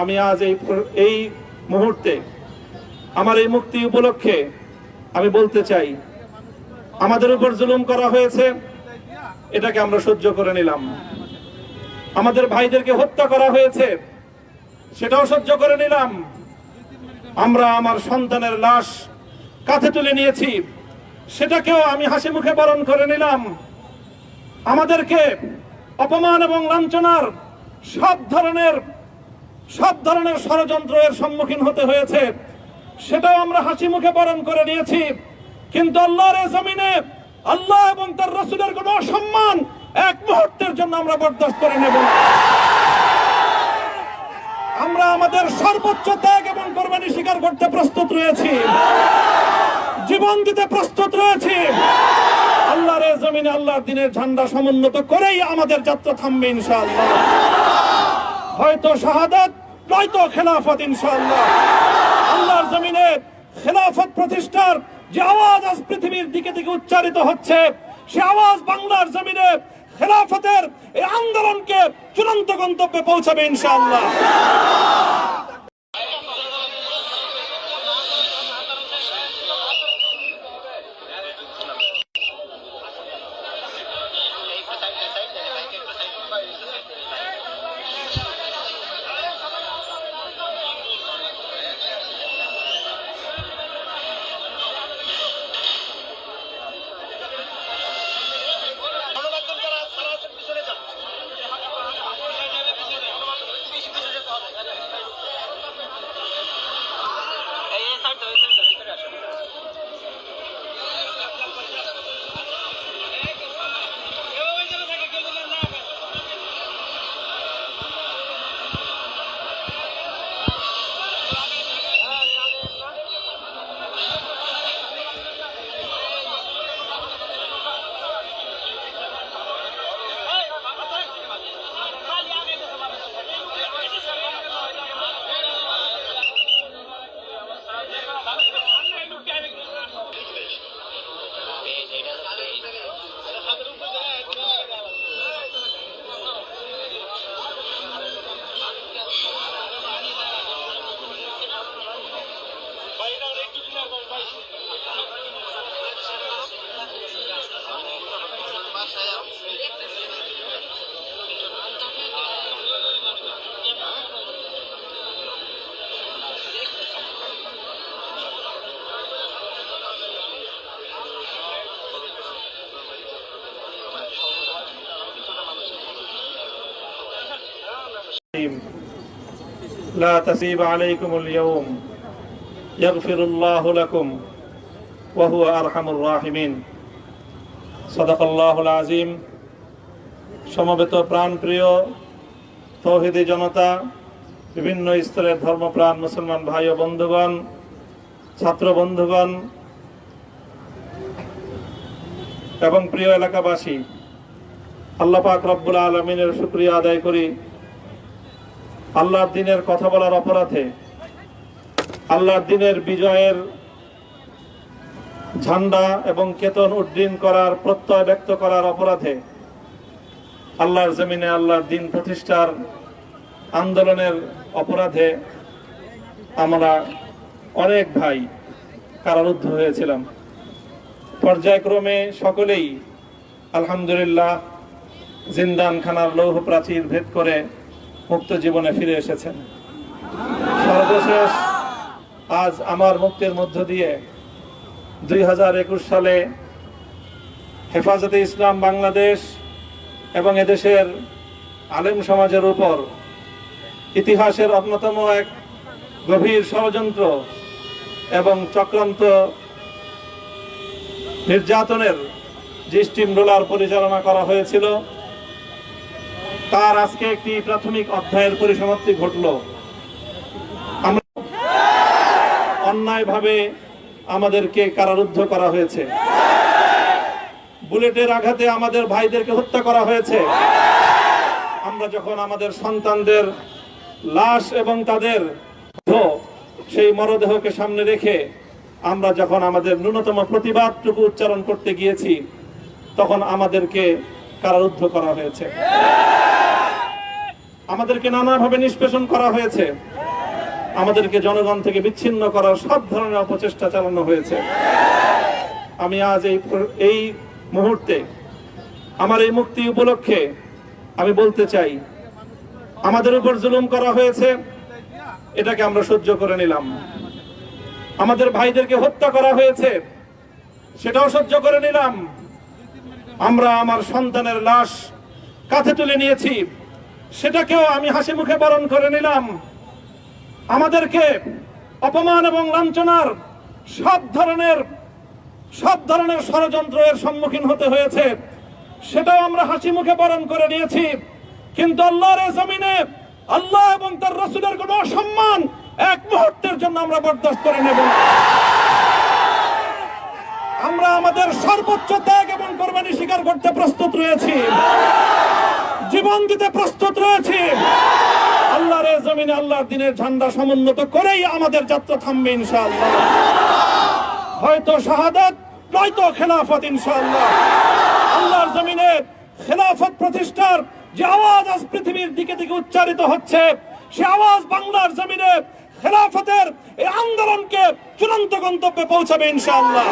আমি আজ এই মুহূর্তে আমার এই মুক্তি উপলক্ষে আমি বলতে চাই, আমাদের উপর জুলুম করা হয়েছে, এটাকে আমরা সহ্য করে নিলাম। আমাদের ভাইদেরকে হত্যা করা হয়েছে, সেটাও সহ্য করে নিলাম। আমরা আমার সন্তানের লাশ কাঁধে তুলে নিয়েছি, সেটাকেও আমি হাসি মুখে বরণ করে নিলাম। আমাদেরকে অপমান এবং লাঞ্ছনার সব ধরনের ষড়যন্ত্রের সম্মুখীন হতে হয়েছে, সেটাও আমরা হাসি মুখে বরণ করে নিয়েছি। কিন্তু আল্লাহর জমিনে আল্লাহ এবং তার রাসূলের কোনো অসম্মান এক মুহূর্তের জন্য আমরা বরদাস্ত করে নেব না। আমরা আমাদের সর্বোচ্চ ত্যাগ এবং কোরবানি স্বীকার করতে প্রস্তুত রয়েছি, জীবন দিতে প্রস্তুত রয়েছি। আল্লাহর জমিনে আল্লাহর দ্বীনের ঝান্ডা সমুন্নত করেই আমাদের যাত্রা থামবে ইনশাআল্লাহ। হয়তো শাহাদাত, নয়তো খেলাফত ইনশাআল্লাহ। আল্লাহর জমিনে খেলাফত প্রতিষ্ঠার যে আওয়াজ আজ পৃথিবীর দিকে দিকে উচ্চারিত হচ্ছে, সে আওয়াজ বাংলার জমিনে খেলাফতের এই আন্দোলনকে চূড়ান্ত গন্তব্যে পৌঁছাবে ইনশাআল্লাহ। لا تثريب عليكم اليوم يغفر الله لكم وهو أرحم الراحمين صدق الله العظيم। সমবেত প্রাণপ্রিয় তৌহিদি জনতা, বিভিন্ন স্তরের ধর্মপ্রাণ মুসলমান ভাই ও বন্ধুগণ, ছাত্র বন্ধুগণ এবং প্রিয় এলাকাবাসী, আল্লাহ পাক রব্বুল আলামিনের শুকরিয়া আদায় করি। আল্লাহর দ্বীনের কথা বলার অপরাধে, আল্লাহর দ্বীনের বিজয়ের ঝান্ডা এবং কেতন উড্ডীন করার প্রত্যয় ব্যক্ত করার অপরাধে, আল্লাহর জমিনে আল্লাহর দ্বীন প্রতিষ্ঠার আন্দোলনের অপরাধে আমরা অনেক ভাই কারারুদ্ধ হয়েছিলাম। পর্যায়ক্রমে সকলেই আলহামদুলিল্লাহ জিন্দানখানার লৌহ প্রাচীর ভেদ করে মুক্ত জীবনে ফিরে এসেছেন। সর্বশেষ আজ আমার মুক্তির মধ্য দিয়ে 2021 সালে হেফাজতে ইসলাম বাংলাদেশ এবং এদেশের আলেম সমাজের উপর ইতিহাসের অন্যতম এক গভীর ষড়যন্ত্র এবং চক্রান্ত নির্যাতনের যে স্টিম রোলার পরিচালনা করা হয়েছিল, তার আজকে একটি প্রাথমিক অধ্যায়ের পরিসমাপ্তি ঘটল। আমরা অন্যায়ভাবে আমাদেরকে কারারুদ্ধ করা হয়েছে, বুলেটের আঘাতে আমাদের ভাইদেরকে হত্যা করা হয়েছে। আমরা যখন আমাদের সন্তানদের লাশ এবং তাদের সেই মরদেহকে সামনে রেখে আমরা যখন আমাদের ন্যূনতম প্রতিবাদটুকু উচ্চারণ করতে গিয়েছি, তখন আমাদেরকে কারারুদ্ধ করা হয়েছে। আমাদেরকে নানাভাবে নিষ্পেষণ করা হয়েছে, আমাদেরকে জনগণ থেকে বিচ্ছিন্ন করার সব ধরনের অপচেষ্টা চালানো হয়েছে। আমি আজ এই মুহূর্তে আমার এই মুক্তি উপলক্ষে আমি বলতে চাই, আমাদের উপর জুলুম করা হয়েছে, এটাকে আমরা সহ্য করে নিলাম। আমাদের ভাইদেরকে হত্যা করা হয়েছে, সেটাও সহ্য করে নিলাম। আমরা আমার সন্তানের লাশ কাঁধে তুলে নিয়েছি, সেটাকেও আমি হাসি মুখে বরণ করে নিলাম। আমাদেরকে অপমান এবং লাঞ্ছনার সব ধরনের ষড়যন্ত্রের সম্মুখীন হতে হয়েছে, সেটাও আমরা হাসি মুখে বরণ করে নিয়েছি। কিন্তু আল্লাহর জমিনে আল্লাহ এবং তার রাসূলের কোনো অসম্মান এক মুহূর্তের জন্য আমরা বরদাস্ত করে নেব না। আমরা আমাদের সর্বোচ্চ ত্যাগ এবং কোরবানি স্বীকার করতে প্রস্তুত রয়েছি, জীবন দিতে প্রস্তুত রয়েছি। আল্লাহর জমিনে আল্লাহর দ্বীনের ঝান্ডা সমুন্নত করেই আমাদের যাত্রা থামবে ইনশাআল্লাহ। হয়তো শাহাদাত, নয়তো খেলাফত ইনশাআল্লাহ। আল্লাহর জমিনে খেলাফত প্রতিষ্ঠার যে আওয়াজ আজ পৃথিবীর দিকে দিকে উচ্চারিত হচ্ছে, সে আওয়াজ বাংলার জমিনে খেলাফতের এই আন্দোলনকে চূড়ান্ত গন্তব্যে পৌঁছাবে ইনশাআল্লাহ।